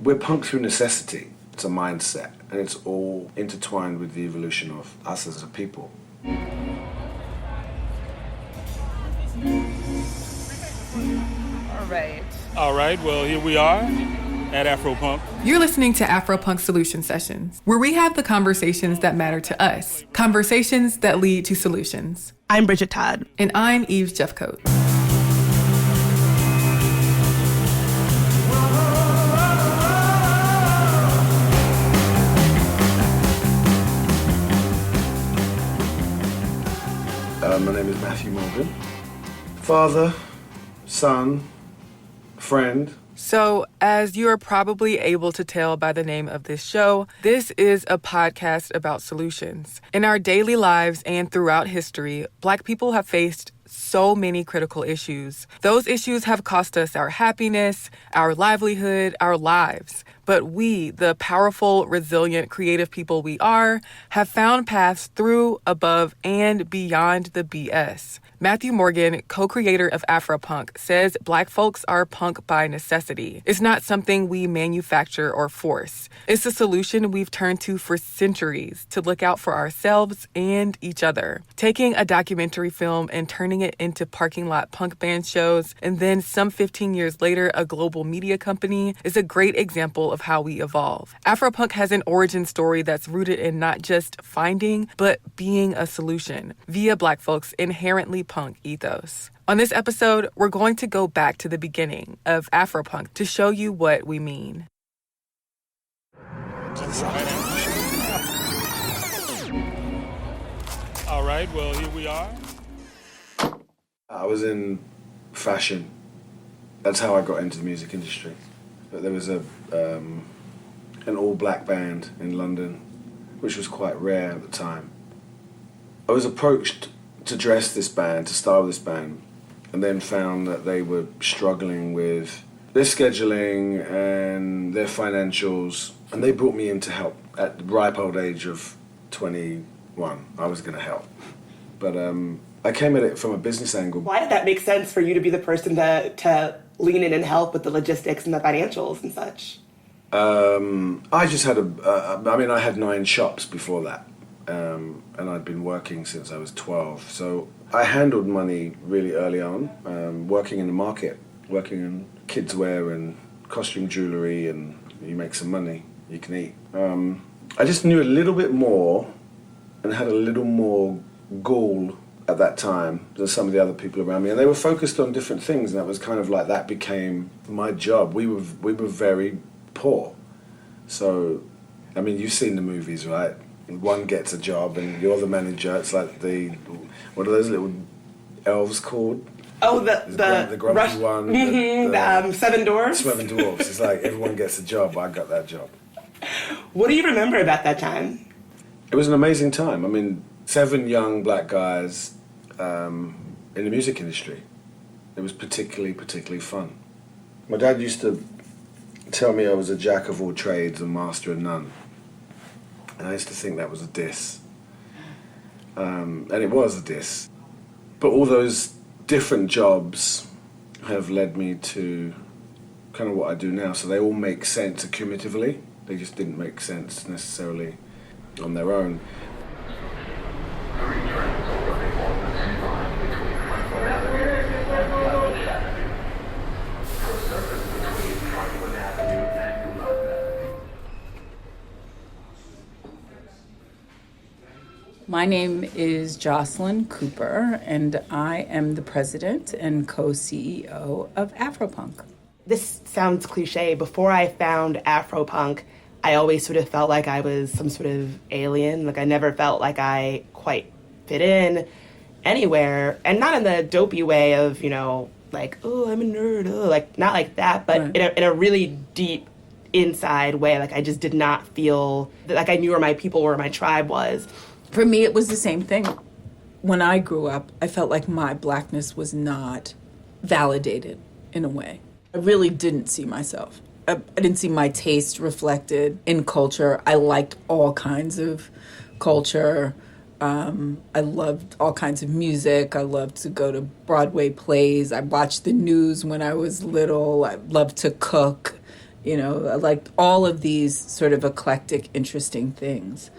we're punk through necessity. It's a mindset, and it's all intertwined with the evolution of us as a people. All right, well, here we are at AFROPUNK. You're listening to AFROPUNK Solution Sessions, where we have the conversations that matter to us, conversations that lead to solutions. I'm Bridget Todd. And I'm Yves Jeffcoat. My name is Matthew Morgan. Father, son, friend. So, as you are probably able to tell by the name of this show, this is a podcast about solutions. In our daily lives and throughout history, Black people have faced so many critical issues. Those issues have cost us our happiness, our livelihood, our lives. But we, the powerful, resilient, creative people we are, have found paths through, above, and beyond the BS. Matthew Morgan, co-creator of AFROPUNK, says Black folks are punk by necessity. It's not something we manufacture or force. It's a solution we've turned to for centuries to look out for ourselves and each other. Taking a documentary film and turning it into parking lot punk band shows, and then some 15 years later, a global media company, is a great example of how we evolve. AFROPUNK has an origin story that's rooted in not just finding, but being a solution via Black folks' inherently punk ethos. On this episode, we're going to go back to the beginning of AFROPUNK to show you what we mean. All right, well, here we are. I was in fashion. That's how I got into the music industry. But there was an all-black band in London, which was quite rare at the time. I was approached to dress this band, to style this band, and then found that they were struggling with their scheduling and their financials, and they brought me in to help. At the ripe old age of 21, I was going to help. But I came at it from a business angle. Why did that make sense for you to be the person to lean in and help with the logistics and the financials and such? I just had I had 9 shops before that. And I'd been working since I was 12. So I handled money really early on, working in the market, working in kids' wear and costume jewellery, and you make some money, you can eat. I just knew a little bit more and had a little more gall at that time than some of the other people around me. And they were focused on different things, and that was kind of like, that became my job. We were very poor. So, I mean, you've seen the movies, right? One gets a job and you're the manager. It's like what are those little elves called? Oh, the grumpy Rush, one. the Seven Dwarfs? Seven Dwarfs. It's like everyone gets a job. I got that job. What do you remember about that time? It was an amazing time. I mean, 7 young black guys in the music industry. It was particularly fun. My dad used to tell me I was a jack of all trades and master of none. And I used to think that was a diss. And it was a diss. But all those different jobs have led me to kind of what I do now. So they all make sense accumulatively. They just didn't make sense necessarily on their own. My name is Jocelyn Cooper, and I am the president and co-CEO of AFROPUNK. This sounds cliche. Before I found AFROPUNK, I always sort of felt like I was some sort of alien. Like I never felt like I quite fit in anywhere. And not in the dopey way of, like, oh, I'm a nerd. Oh, like, not like that, but right. in a really deep inside way. Like I just did not feel like I knew where my people were, my tribe was. For me, it was the same thing. When I grew up, I felt like my blackness was not validated in a way. I really didn't see myself. I didn't see my taste reflected in culture. I liked all kinds of culture. I loved all kinds of music. I loved to go to Broadway plays. I watched the news when I was little. I loved to cook. You know, I liked all of these sort of eclectic, interesting things.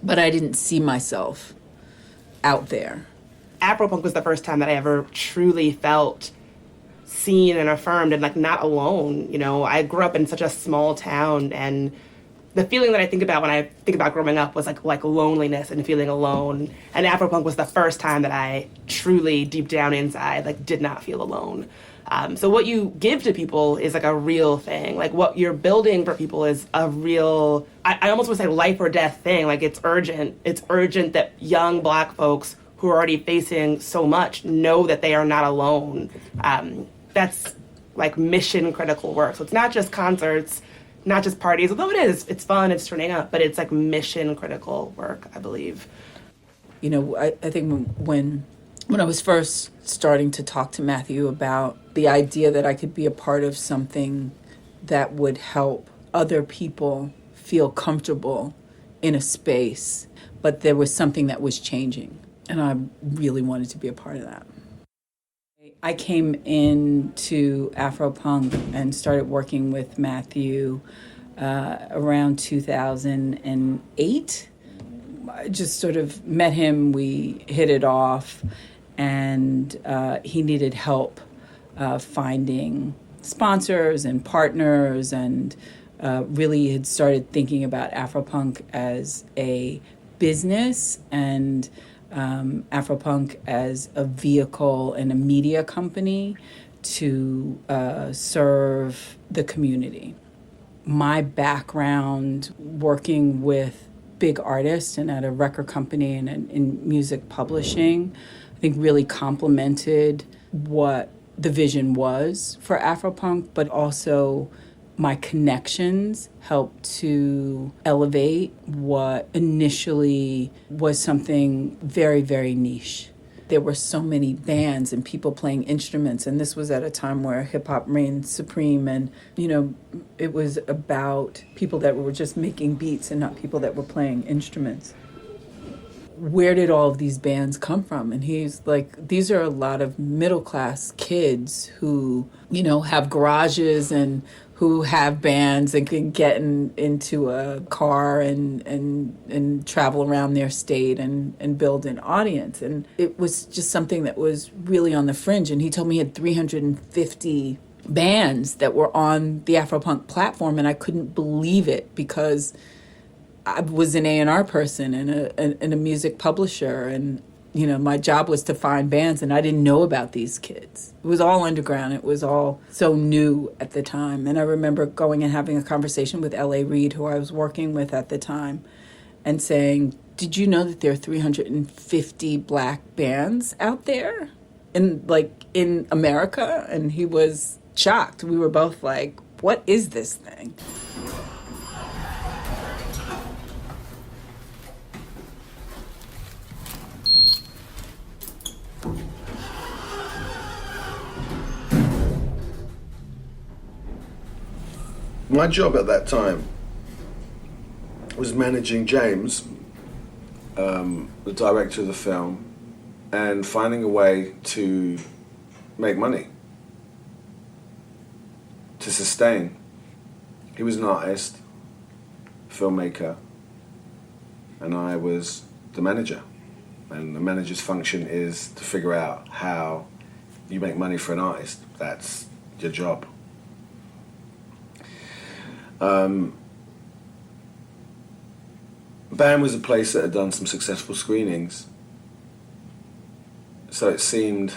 But I didn't see myself out there. AFROPUNK was the first time that I ever truly felt seen and affirmed and like not alone. You know, I grew up in such a small town, and the feeling that I think about when I think about growing up was like loneliness and feeling alone. And AFROPUNK was the first time that I truly, deep down inside, like did not feel alone. So what you give to people is like a real thing. Like what you're building for people is a real, I almost would say life or death thing. Like it's urgent. It's urgent that young Black folks who are already facing so much know that they are not alone. That's like mission critical work. So it's not just concerts, not just parties, although it is. It's fun, it's turning up, but it's like mission critical work, I believe. You know, I think when I was first starting to talk to Matthew about the idea that I could be a part of something that would help other people feel comfortable in a space, but there was something that was changing, and I really wanted to be a part of that. I came into AFROPUNK and started working with Matthew around 2008. I just sort of met him, we hit it off, and he needed help finding sponsors and partners, and really had started thinking about AFROPUNK as a business and AFROPUNK as a vehicle and a media company to serve the community. My background working with big artists and at a record company and in music publishing, I think really complemented what the vision was for AFROPUNK, but also my connections helped to elevate what initially was something very, very niche. There were so many bands and people playing instruments, and this was at a time where hip-hop reigned supreme, and, you know, it was about people that were just making beats and not people that were playing instruments. Where did all of these bands come from? And he's like, these are a lot of middle-class kids who, you know, have garages and who have bands and can get into a car and travel around their state and build an audience. And it was just something that was really on the fringe. And he told me he had 350 bands that were on the AFROPUNK platform, and I couldn't believe it because I was an A&R person and a music publisher, and you know, my job was to find bands, and I didn't know about these kids. It was all underground. It was all so new at the time. And I remember going and having a conversation with L.A. Reid, who I was working with at the time, and saying, did you know that there are 350 Black bands out there in America? And he was shocked. We were both like, what is this thing? My job at that time was managing James, the director of the film, and finding a way to make money, to sustain. He was an artist, filmmaker, and I was the manager. And the manager's function is to figure out how you make money for an artist. That's your job. BAM was a place that had done some successful screenings, so it seemed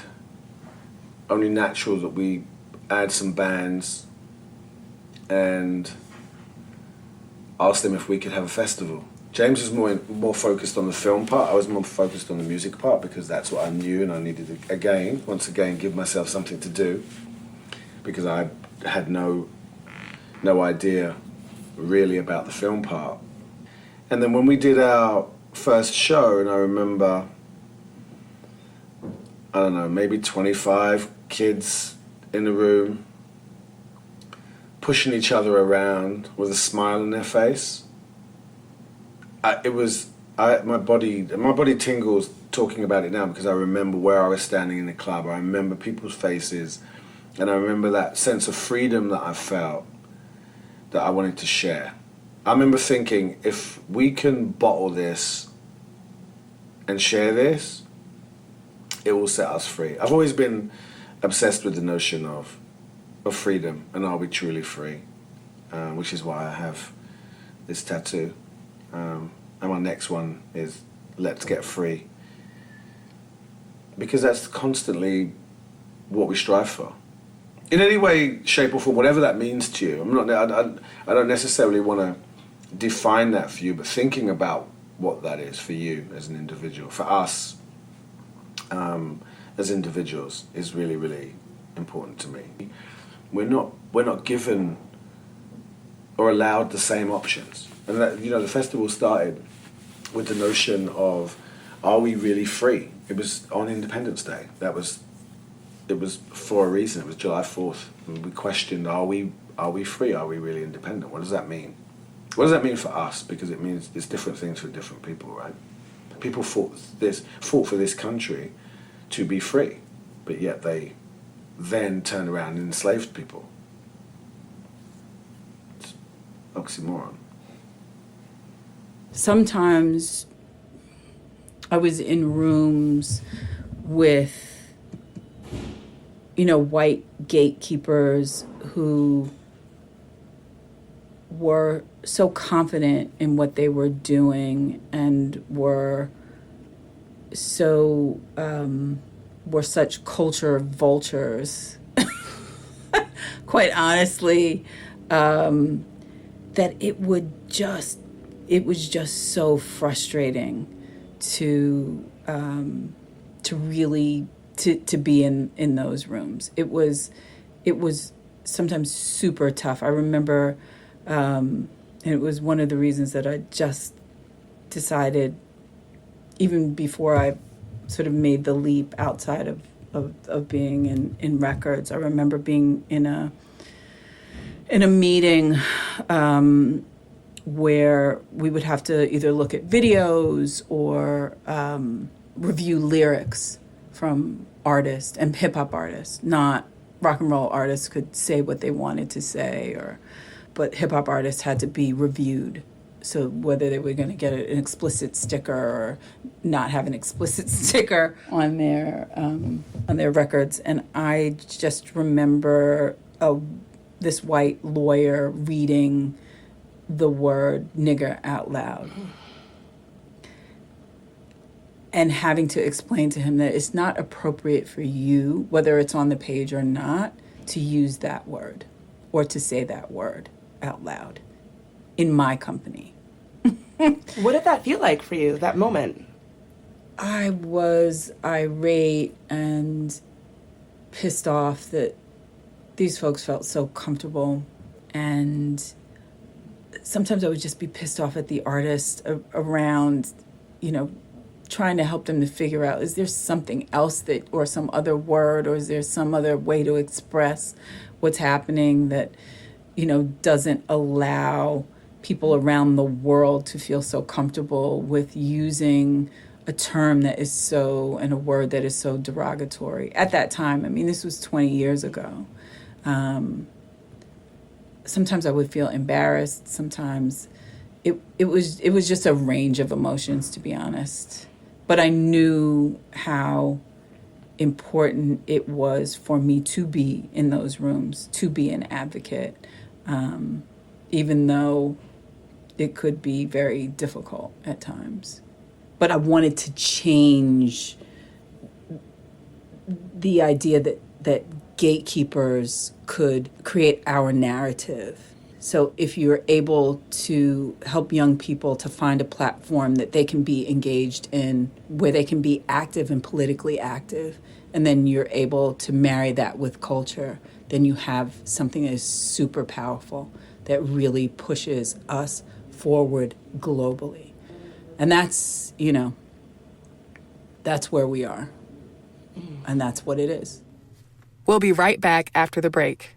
only natural that we add some bands and ask them if we could have a festival. James was more focused on the film part. I was more focused on the music part because that's what I knew, and I needed to once again give myself something to do because I had no idea really about the film part. And then when we did our first show, and I remember, I don't know, maybe 25 kids in the room pushing each other around with a smile on their face. My body tingles talking about it now because I remember where I was standing in the club. I remember people's faces, and I remember that sense of freedom that I felt that I wanted to share. I remember thinking, if we can bottle this and share this, it will set us free. I've always been obsessed with the notion of freedom and are we truly free, which is why I have this tattoo. And my next one is let's get free. Because that's constantly what we strive for. In any way, shape or form, whatever that means to you. I don't necessarily want to define that for you, but thinking about what that is for you as an individual, for us as individuals, is really, really important to me. We're not given or allowed the same options. And that, you know, the festival started with the notion of, are we really free? It was on Independence Day. It was for a reason. It was July 4th. And we questioned, are we free? Are we really independent? What does that mean? What does that mean for us? Because it means there's different things for different people, right? People fought for this country to be free, but yet they then turned around and enslaved people. It's oxymoron. Sometimes I was in rooms with, you know, white gatekeepers who were so confident in what they were doing and were so were such culture vultures, quite honestly, that it was just so frustrating to really be in those rooms. It was sometimes super tough. I remember, and it was one of the reasons that I just decided, even before I sort of made the leap outside of being in records. I remember being in a meeting where we would have to either look at videos or review lyrics from artists and hip hop artists. Not rock and roll artists could say what they wanted to say, but hip hop artists had to be reviewed. So whether they were going to get an explicit sticker or not have an explicit sticker on their records. And I just remember this white lawyer reading the word nigger out loud and having to explain to him that it's not appropriate for you, whether it's on the page or not, to use that word or to say that word out loud in my company. What did that feel like for you, that moment? I was irate and pissed off that these folks felt so comfortable, and sometimes I would just be pissed off at the artist around, you know, trying to help them to figure out, is there something else or some other word, or is there some other way to express what's happening that, you know, doesn't allow people around the world to feel so comfortable with using a term that is so, and a word that is so derogatory. At that time, I mean, this was 20 years ago. Sometimes I would feel embarrassed. Sometimes it was just a range of emotions, to be honest. But I knew how important it was for me to be in those rooms, to be an advocate, even though it could be very difficult at times. But I wanted to change the idea that gatekeepers could create our narrative. So if you're able to help young people to find a platform that they can be engaged in, where they can be active and politically active, and then you're able to marry that with culture, then you have something that is super powerful that really pushes us forward globally. And that's, you know, that's where we are. And that's what it is. We'll be right back after the break.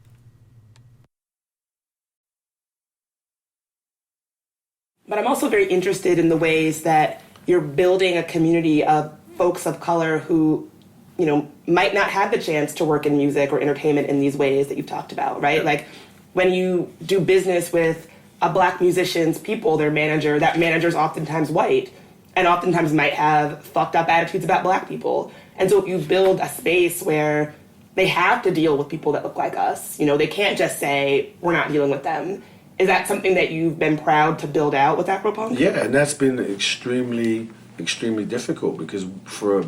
But I'm also very interested in the ways that you're building a community of folks of color who, you know, might not have the chance to work in music or entertainment in these ways that you've talked about, right? Like, when you do business with a black musician's people, their manager, that manager's oftentimes white and oftentimes might have fucked up attitudes about black people. And so if you build a space where they have to deal with people that look like us, you know, they can't just say, we're not dealing with them. Is that something that you've been proud to build out with AFROPUNK? Yeah, and that's been extremely, extremely difficult because for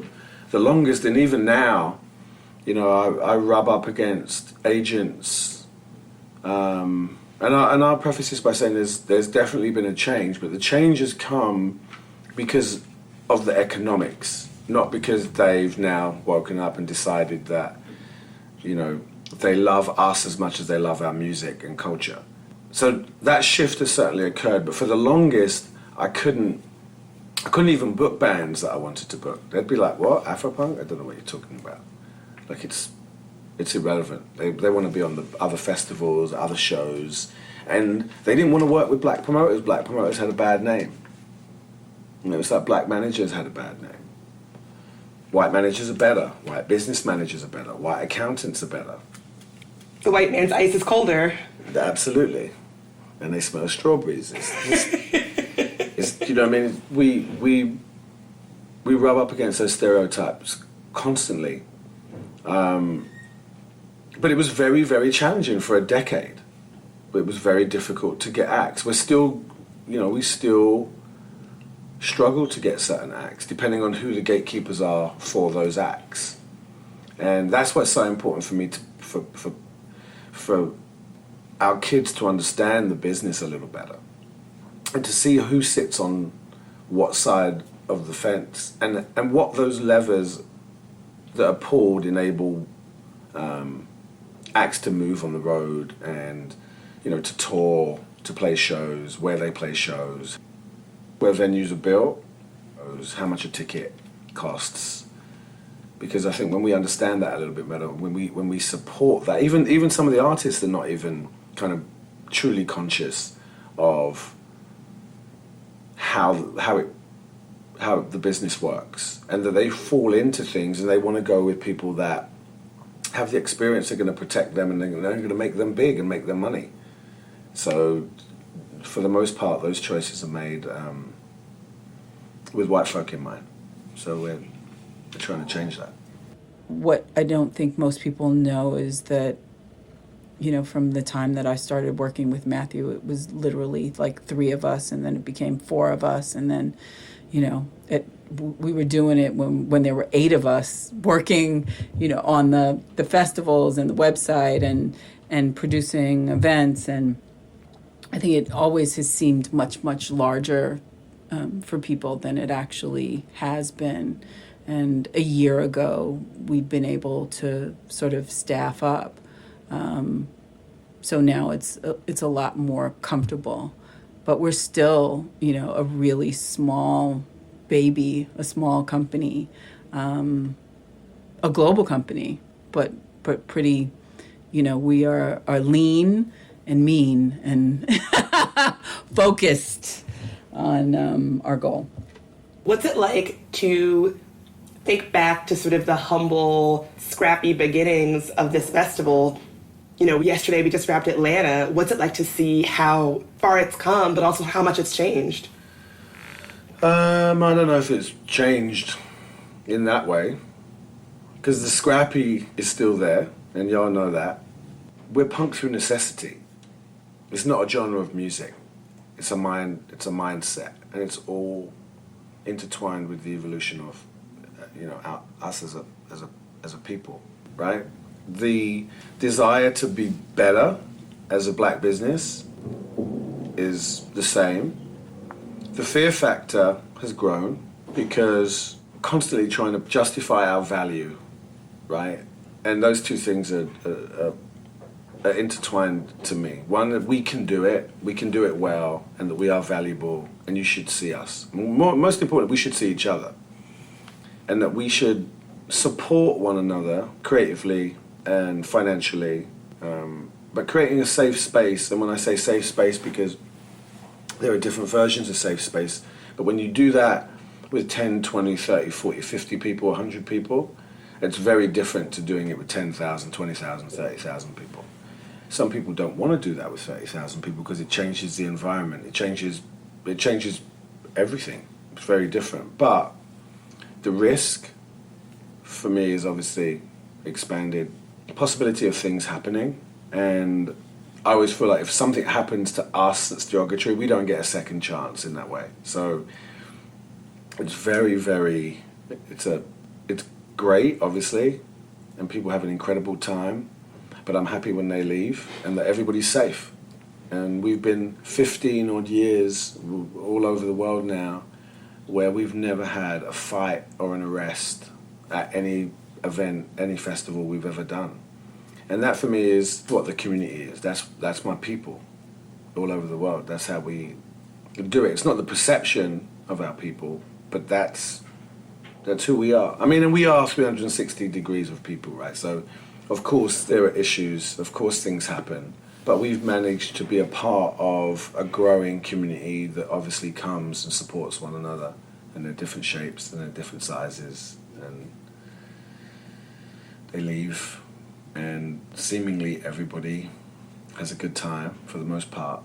the longest, and even now, you know, I rub up against agents, and I'll preface this by saying there's definitely been a change, but the change has come because of the economics, not because they've now woken up and decided that, you know, they love us as much as they love our music and culture. So that shift has certainly occurred, but for the longest, I couldn't even book bands that I wanted to book. They'd be like, what, AFROPUNK? I don't know what you're talking about. Like, it's irrelevant. They want to be on the other festivals, other shows, and they didn't want to work with black promoters. Black promoters had a bad name. You know, it's like black managers had a bad name. White managers are better. White business managers are better. White accountants are better. The white man's ice is colder. Absolutely. And they smell strawberries. It's you know what I mean? We rub up against those stereotypes constantly. But it was very, very challenging for a decade. It was very difficult to get acts. We're still, you know, we still struggle to get certain acts, depending on who the gatekeepers are for those acts. And that's what's so important for me, for our kids to understand the business a little better. And to see who sits on what side of the fence, and what those levers that are pulled enable acts to move on the road and, you know, to tour, to play shows, where they play shows, where venues are built, how much a ticket costs. Because I think when we understand that a little bit better, when we support that, even some of the artists are not even kind of truly conscious of how the business works, and that they fall into things and they want to go with people that have the experience, are going to protect them, and they're going to make them big and make them money. So for the most part, those choices are made with white folk in mind. So we're trying to change that. What I don't think most people know is that, you know, from the time that I started working with Matthew, it was literally like 3 of us, and then it became 4 of us, and then, you know, we were doing it when there were 8 of us working, you know, on the festivals and the website and producing events. And I think it always has seemed much, much larger for people than it actually has been. And a year ago, we've been able to sort of staff up. So now it's a lot more comfortable. But we're still, you know, a really small baby, a small company, a global company, but pretty, you know, we are lean and mean and focused on our goal. What's it like to think back to sort of the humble, scrappy beginnings of this festival? You know, yesterday we just wrapped Atlanta. What's it like to see how far it's come, but also how much it's changed? I don't know if it's changed in that way, because the scrappy is still there, and y'all know that. We're punk through necessity. It's not a genre of music. It's a mindset, and it's all intertwined with the evolution of, you know, us as a people, right? The desire to be better as a black business is the same. The fear factor has grown because constantly trying to justify our value, right? And those two things are intertwined to me. One, that we can do it well, and that we are valuable, and you should see us. Most important, we should see each other. And that we should support one another creatively and financially, but creating a safe space. And when I say safe space, because there are different versions of safe space, but when you do that with 10, 20, 30, 40, 50 people, 100 people, it's very different to doing it with 10,000, 20,000, 30,000 people. Some people don't want to do that with 30,000 people because it changes the environment. It changes everything. It's very different. But the risk for me is obviously expanded. The possibility of things happening, and I always feel like if something happens to us that's derogatory, we don't get a second chance in that way. So it's very, very, it's great, obviously, and people have an incredible time, but I'm happy when they leave and that everybody's safe. And we've been 15 odd years all over the world now where we've never had a fight or an arrest at any event, any festival we've ever done. And that for me is what the community is. That's my people all over the world. That's how we do it. It's not the perception of our people, but that's who we are. I mean, and we are 360 degrees of people, right? So, of course, there are issues. Of course, things happen. But we've managed to be a part of a growing community that obviously comes and supports one another. And they're different shapes and they're different sizes. And they leave. And seemingly everybody has a good time for the most part.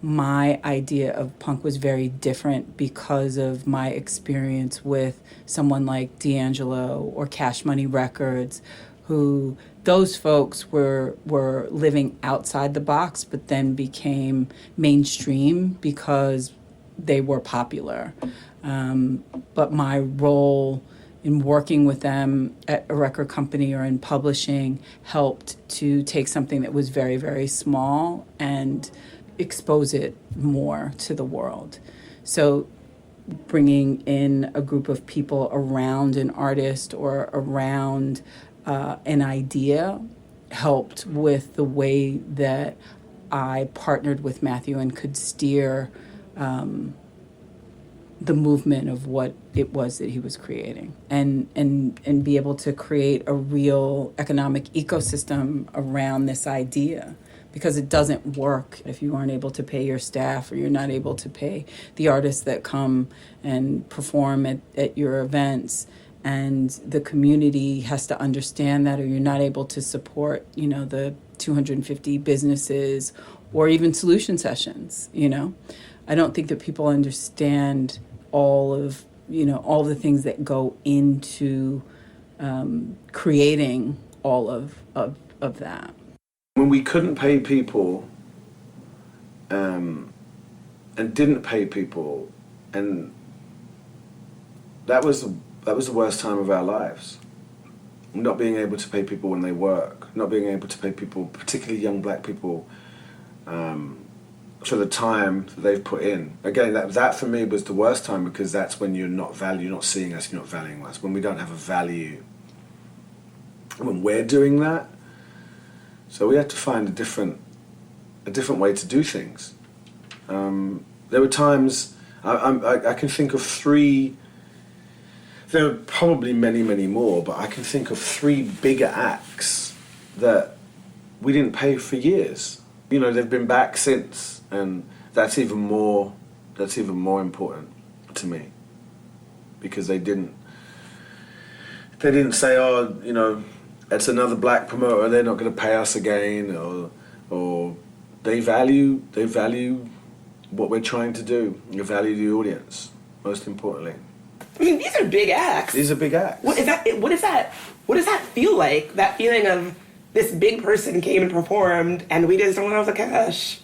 My idea of punk was very different because of my experience with someone like D'Angelo or Cash Money Records, who those folks were living outside the box but then became mainstream because they were popular. But my role in working with them at a record company or in publishing helped to take something that was very, very small and expose it more to the world. So bringing in a group of people around an artist or around an idea helped with the way that I partnered with Matthew and could steer the movement of what it was that he was creating and be able to create a real economic ecosystem around this idea. Because it doesn't work if you aren't able to pay your staff or you're not able to pay the artists that come and perform at your events. And the community has to understand that, or you're not able to support, the 250 businesses or even solution sessions, I don't think that people understand all of the things that go into creating all of that. When we couldn't pay people and didn't pay people, and that was the worst time of our lives. Not being able to pay people when they work, not being able to pay people, particularly young black people, for the time that they've put in. Again, that for me was the worst time because that's when you're not seeing us, you're not valuing us. When we don't have a value, when we're doing that. So we had to find a different way to do things. There were times, I can think of 3, there are probably many, many more, but I can think of 3 bigger acts that we didn't pay for years. They've been back since, and that's even more important to me. Because they didn't say, it's another black promoter, they're not going to pay us again, or they value what we're trying to do. They value the audience, most importantly. I mean, these are big acts. These are big acts. What does that feel like? That feeling of this big person came and performed, and we just don't have the cash.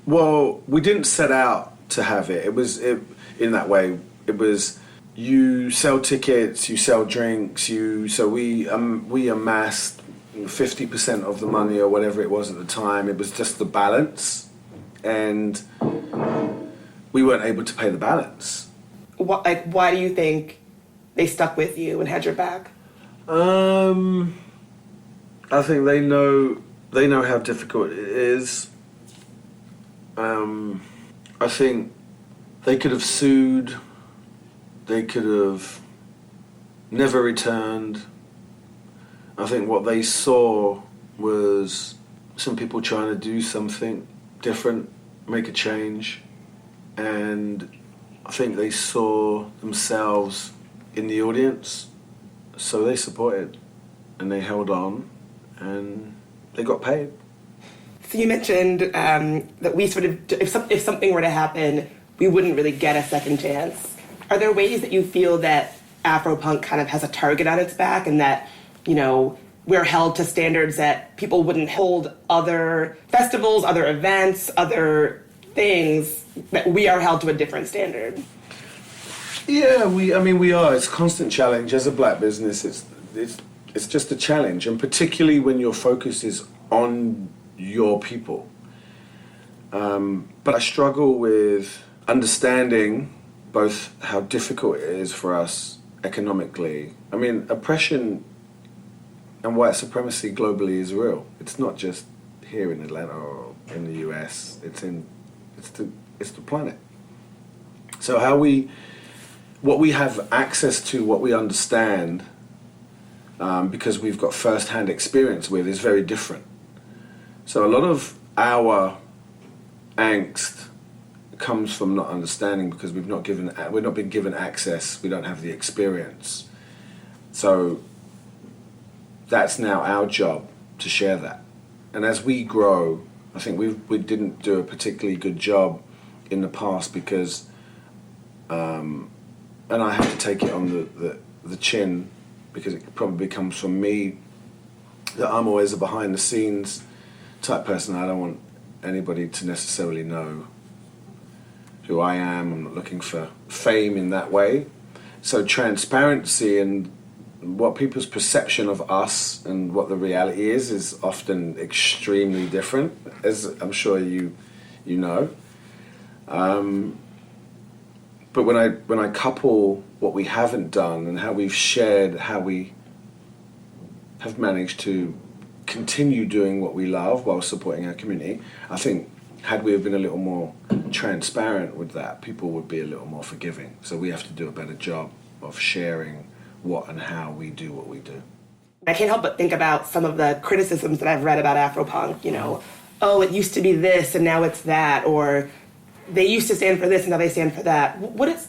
Well, we didn't set out to have it. It was in that way. It was. You sell tickets, you sell drinks, so we amassed 50% of the money or whatever it was at the time. It was just the balance, and we weren't able to pay the balance. Why do you think they stuck with you and had your back? I think they know how difficult it is. I think they could have sued. They could have never returned. I think what they saw was some people trying to do something different, make a change. And I think they saw themselves in the audience. So they supported and they held on and they got paid. So you mentioned that we sort of, if something were to happen, we wouldn't really get a second chance. Are there ways that you feel that Afropunk kind of has a target on its back, and that, you know, we're held to standards that people wouldn't hold other festivals, other events, other things, that we are held to a different standard? Yeah, we are. It's a constant challenge. As a black business, it's just a challenge, and particularly when your focus is on your people. But I struggle with understanding both how difficult it is for us economically. I mean, oppression and white supremacy globally is real. It's not just here in Atlanta or in the US. It's the planet. So what we have access to, what we understand, because we've got first-hand experience with, is very different. So a lot of our angst comes from not understanding, because we've not been given access. We don't have the experience. So that's now our job to share that. And as we grow, I think we didn't do a particularly good job in the past, because, and I have to take it on the chin, because it probably comes from me, that I'm always a behind the scenes type person. I don't want anybody to necessarily know who I am. I'm not looking for fame in that way. So transparency and what people's perception of us and what the reality is often extremely different, as I'm sure you know. But when I couple what we haven't done and how we've shared, how we have managed to continue doing what we love while supporting our community, I think had we have been a little more transparent with that, people would be a little more forgiving. So we have to do a better job of sharing what and how we do what we do. I can't help but think about some of the criticisms that I've read about Afropunk, you know, oh, it used to be this and now it's that, or they used to stand for this and now they stand for that. What does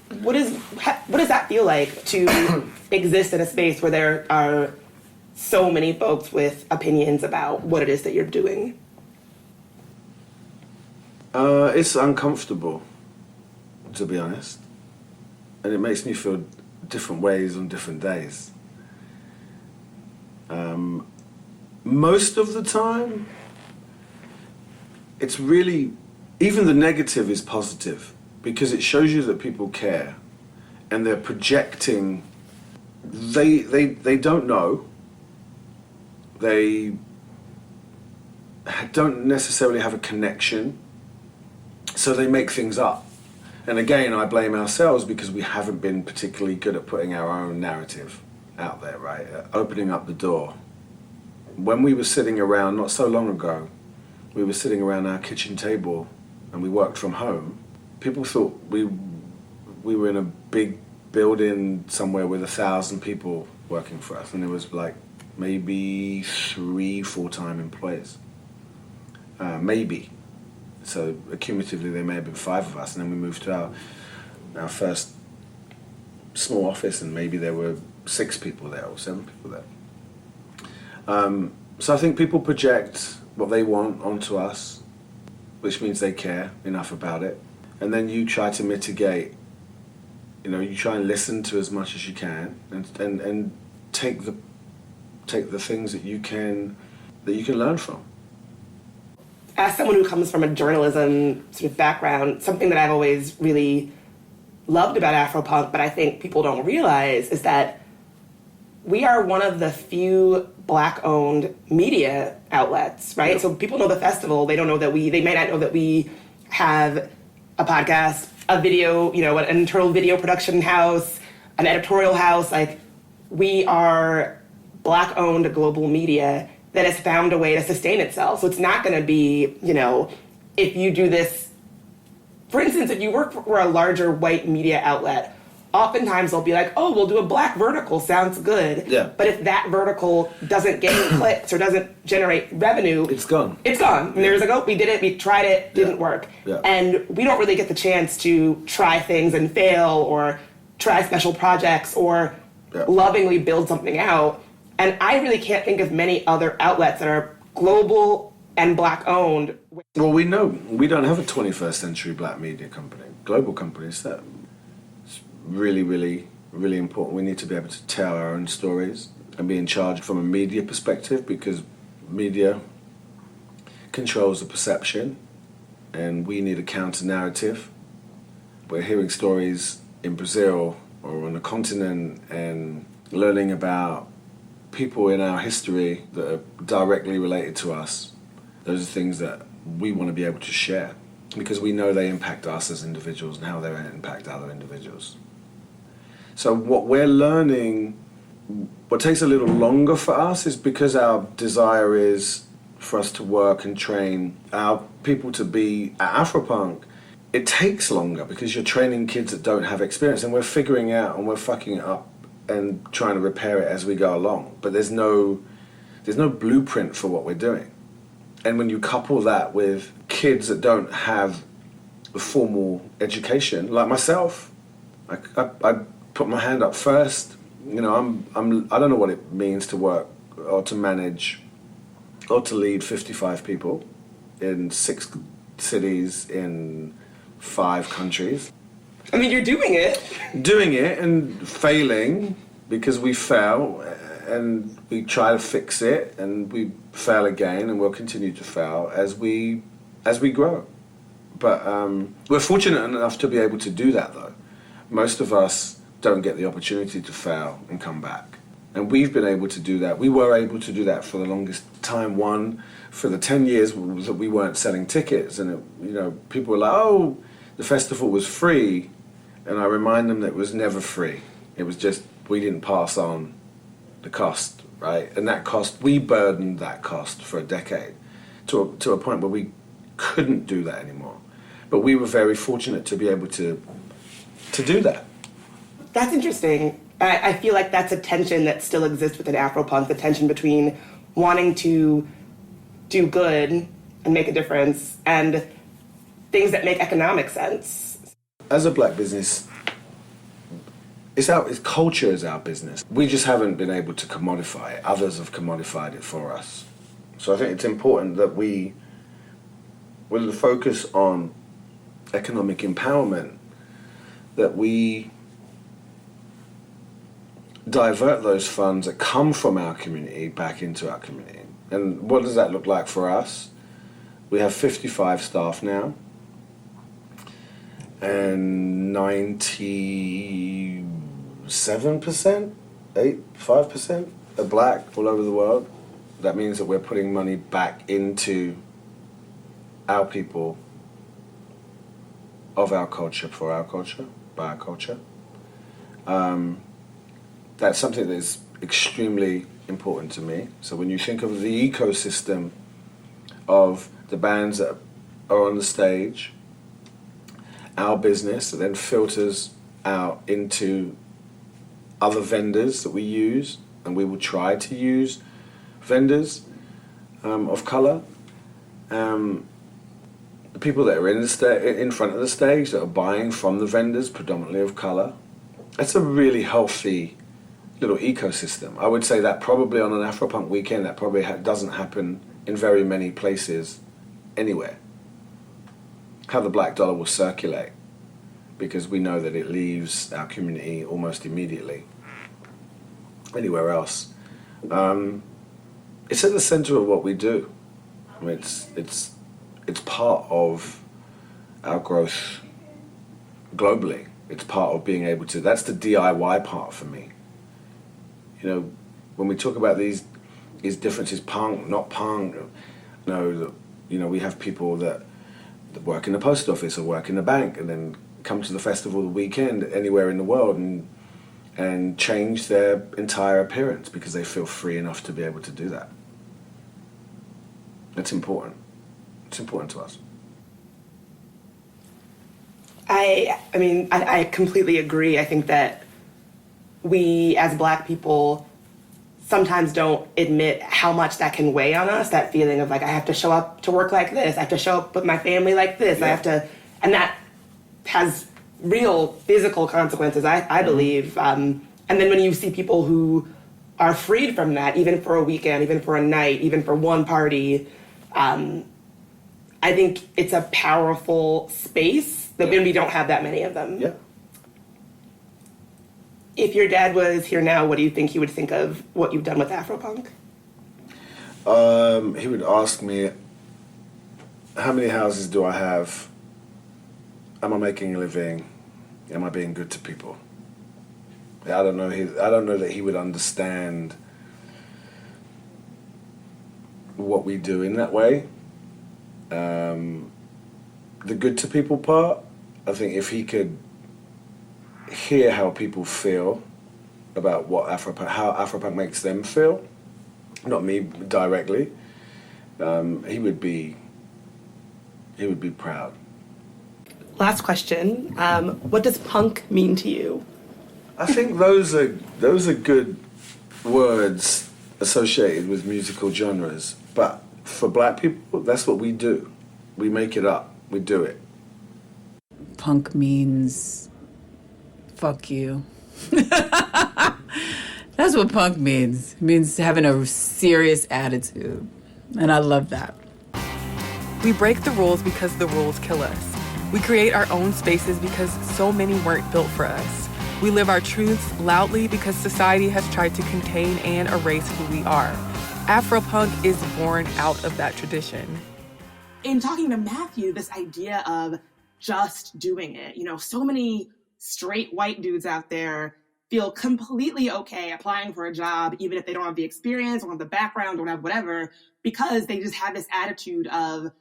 that feel like to exist in a space where there are so many folks with opinions about what it is that you're doing? It's uncomfortable, to be honest, and it makes me feel different ways on different days. Most of the time, it's really, even the negative is positive, because it shows you that people care and they're projecting. They don't know. They don't necessarily have a connection, so they make things up. And again, I blame ourselves, because we haven't been particularly good at putting our own narrative out there, right? Opening up the door. When we were sitting around, not so long ago, we were sitting around our kitchen table and we worked from home. People thought we were in a big building somewhere with 1,000 people working for us, and there was like maybe 3 full-time employees. Maybe. So cumulatively there may have been 5 of us, and then we moved to our first small office, and maybe there were 6 people there or 7 people there. So I think people project what they want onto us, which means they care enough about it. And then you try to mitigate, you try and listen to as much as you can, and take the things that you can learn from. As someone who comes from a journalism sort of background, something that I've always really loved about Afropunk, but I think people don't realize, is that we are one of the few Black-owned media outlets, right? Yep. So people know the festival, they may not know that we have a podcast, a video, an internal video production house, an editorial house. Like, we are Black-owned global media that has found a way to sustain itself. So it's not going to be, if you do this, for instance, if you work for a larger white media outlet, oftentimes they'll be like, oh, we'll do a Black vertical, sounds good. Yeah. But if that vertical doesn't get clicks or doesn't generate revenue, it's gone. It's gone. And there's like, oh, we did it, we tried it, didn't work. Yeah. And we don't really get the chance to try things and fail, or try special projects, or lovingly build something out. And I really can't think of many other outlets that are global and Black owned. Well, we know we don't have a 21st century Black media company, global companies. That's really, really, really important. We need to be able to tell our own stories and be in charge from a media perspective, because media controls the perception and we need a counter narrative. We're hearing stories in Brazil or on the continent and learning about people in our history that are directly related to us. Those are things that we want to be able to share because we know they impact us as individuals and how they impact other individuals. So what we're learning, what takes a little longer for us is because our desire is for us to work and train our people to be at AFROPUNK. It takes longer because you're training kids that don't have experience, and we're figuring out and we're fucking it up and trying to repair it as we go along. But there's no blueprint for what we're doing. And when you couple that with kids that don't have a formal education, like myself, I put my hand up first. You know, I don't know what it means to work or to manage or to lead 55 people in 6 cities in 5 countries. I mean, you're doing it. Doing it and failing because we fail and we try to fix it and we fail again and we'll continue to fail as we grow. But we're fortunate enough to be able to do that though. Most of us don't get the opportunity to fail and come back. And we've been able to do that. We were able to do that for the longest time. One, for the 10 years that we weren't selling tickets and people were like, oh, the festival was free. And I remind them that it was never free. It was just, we didn't pass on the cost, right? And that cost, we burdened that cost for a decade to a point where we couldn't do that anymore. But we were very fortunate to be able to do that. That's interesting. I feel like that's a tension that still exists within AFROPUNK, the tension between wanting to do good and make a difference and things that make economic sense. As a Black business, it's culture is our business. We just haven't been able to commodify it. Others have commodified it for us. So I think it's important that we, with the focus on economic empowerment, that we divert those funds that come from our community back into our community. And what does that look like for us? We have 55 staff now, and 97%, 5% are Black all over the world. That means that we're putting money back into our people, of our culture, for our culture, by our culture. That's something that is extremely important to me. So when you think of the ecosystem of the bands that are on the stage, our business that then filters out into other vendors that we use, and we will try to use vendors of color. The people that are in front of the stage that are buying from the vendors, predominantly of color. That's a really healthy little ecosystem. I would say that probably on an AFROPUNK weekend, that probably doesn't happen in very many places anywhere. How the black dollar will circulate, because we know that it leaves our community almost immediately. Anywhere else. It's at the center of what we do. I mean, it's part of our growth globally. It's part of being able to, that's the DIY part for me. You know, when we talk about these differences, punk, not punk, we have people that work in the post office or work in the bank and then come to the festival the weekend anywhere in the world and change their entire appearance because they feel free enough to be able to do that. It's important. It's important to us. I completely agree. I think that we, as Black people, sometimes don't admit how much that can weigh on us, that feeling of like, I have to show up to work like this, I have to show up with my family like this, yeah. And that has real physical consequences, I believe. And then when you see people who are freed from that, even for a weekend, even for a night, even for one party, I think it's a powerful space that we don't have that many of them. Yeah. If your dad was here now, what do you think he would think of what you've done with AfroPunk? He would ask me, how many houses do I have? Am I making a living? Am I being good to people? I don't know. I don't know that he would understand what we do in that way. The good to people part, I think if he could hear how people feel about what how AfroPunk makes them feel, not me directly, he would be proud. Last question. What does punk mean to you? I think those are good words associated with musical genres, but for black people, that's what we do. We make it up. We do it. Punk means fuck you. That's what punk means. It means having a serious attitude. And I love that. We break the rules because the rules kill us. We create our own spaces because so many weren't built for us. We live our truths loudly because society has tried to contain and erase who we are. AfroPunk is born out of that tradition. In talking to Matthew, this idea of just doing it, so many straight white dudes out there feel completely okay applying for a job, even if they don't have the experience or have the background or whatever, because they just have this attitude of,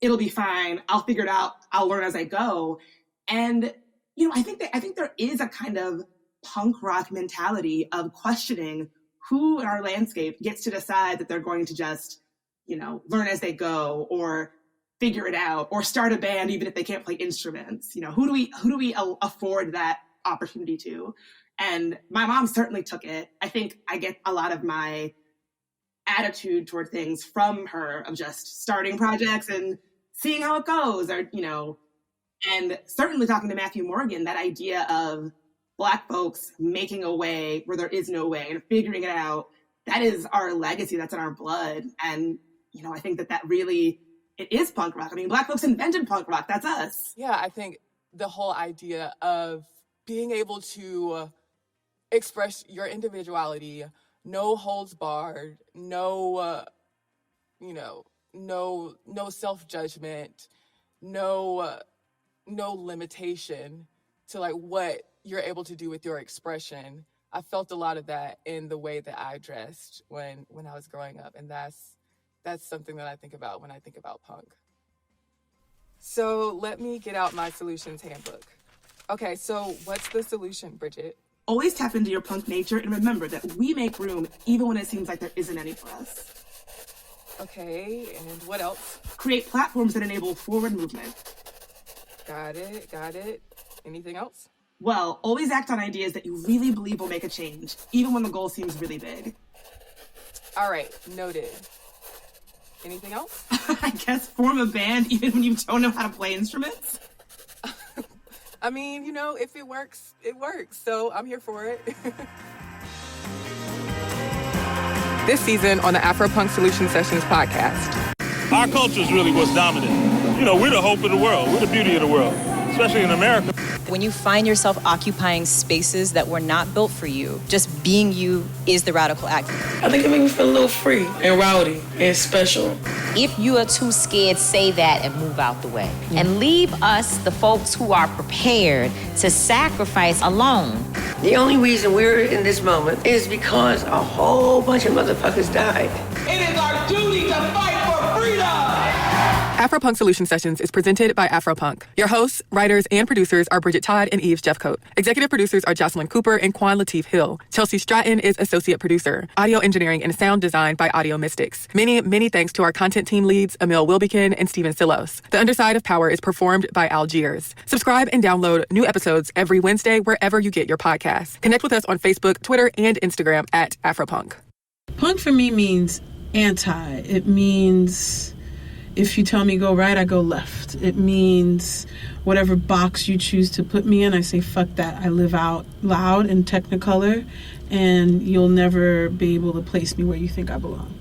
it'll be fine, I'll figure it out, I'll learn as I go. And, I think there is a kind of punk rock mentality of questioning who in our landscape gets to decide that they're going to just, learn as they go or figure it out or start a band even if they can't play instruments. Who do we afford that opportunity to? And my mom certainly took it. I think I get a lot of my attitude toward things from her of just starting projects and seeing how it goes, or, and certainly talking to Matthew Morgan, that idea of Black folks making a way where there is no way and figuring it out, that is our legacy, that's in our blood. And, I think that really, it is punk rock. I mean, Black folks invented punk rock, that's us. Yeah, I think the whole idea of being able to express your individuality, no holds barred, no self-judgment, no limitation to like what you're able to do with your expression. I felt a lot of that in the way that I dressed when I was growing up, and that's something that I think about when I think about punk. So let me get out my solutions handbook. Okay, so what's the solution, Bridget? Always tap into your punk nature and remember that we make room even when it seems like there isn't any for us. Okay, and what else? Create platforms that enable forward movement. Got it. Anything else? Well, always act on ideas that you really believe will make a change, even when the goal seems really big. All right, noted. Anything else? I guess form a band even when you don't know how to play instruments. I mean, if it works, it works. So I'm here for it. This season on the AfroPunk Solution Sessions podcast. Our culture is really what's dominant. We're the hope of the world. We're the beauty of the world, especially in America. When you find yourself occupying spaces that were not built for you, just being you is the radical act. I think it made me feel a little free and rowdy and special. If you are too scared, say that and move out the way. And leave us, the folks who are prepared to sacrifice alone. The only reason we're in this moment is because a whole bunch of motherfuckers died. It is our duty to fight for freedom! AfroPunk Solution Sessions is presented by AfroPunk. Your hosts, writers, and producers are Bridget Todd and Yves Jeffcoat. Executive producers are Jocelyn Cooper and Quan Latif Hill. Chelsea Stratton is associate producer. Audio engineering and sound design by Audio Mystics. Many, many thanks to our content team leads, Emil Wilbekin and Steven Silos. The Underside of Power is performed by Algiers. Subscribe and download new episodes every Wednesday wherever you get your podcasts. Connect with us on Facebook, Twitter, and Instagram at AfroPunk. Punk for me means anti. It means if you tell me go right, I go left. It means whatever box you choose to put me in, I say fuck that. I live out loud in Technicolor, and you'll never be able to place me where you think I belong.